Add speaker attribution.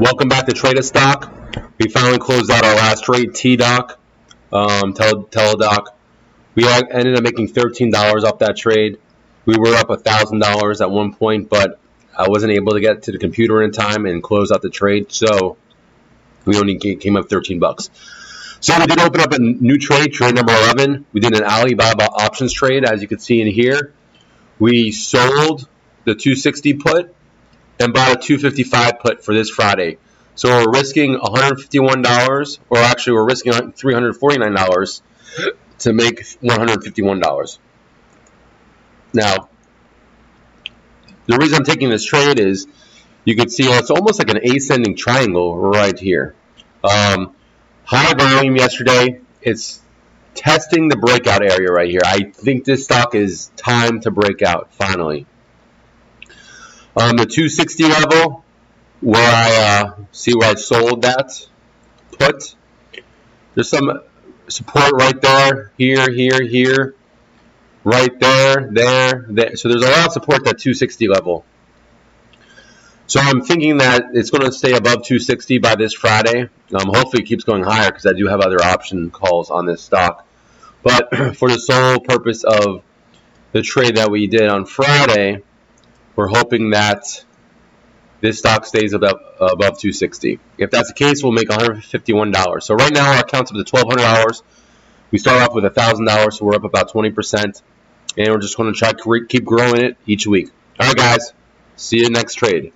Speaker 1: Welcome back to Trader Stock. We finally closed out our last trade, TDOC, TeleDoc. We ended up making $13 off that trade. We were up $1,000 at one point, but I wasn't able to get to the computer in time and close out the trade, so we only came up 13 bucks. So we did open up a new trade, trade number 11. We did an Alibaba options trade, as you can see in here. We sold the 260 put and bought a 255 put for this Friday. So we're risking $151, or actually we're risking $349 to make $151. Now, the reason I'm taking this trade is you can see it's almost like an ascending triangle right here. High volume yesterday. It's testing the breakout area right here. I think this stock is time to break out finally. The 260 level, where I see where I sold that put, there's some support right there, here, right there. So there's a lot of support at that 260 level. So I'm thinking that it's going to stay above 260 by this Friday. Hopefully it keeps going higher because I do have other option calls on this stock. But for the sole purpose of the trade that we did on Friday, we're hoping that this stock stays above 260. If that's the case, we'll make $151. So right now our account's up to $1,200. We start off with $1,000, so we're up about 20%. And we're just going to try to keep growing it each week. All right, guys. See you next trade.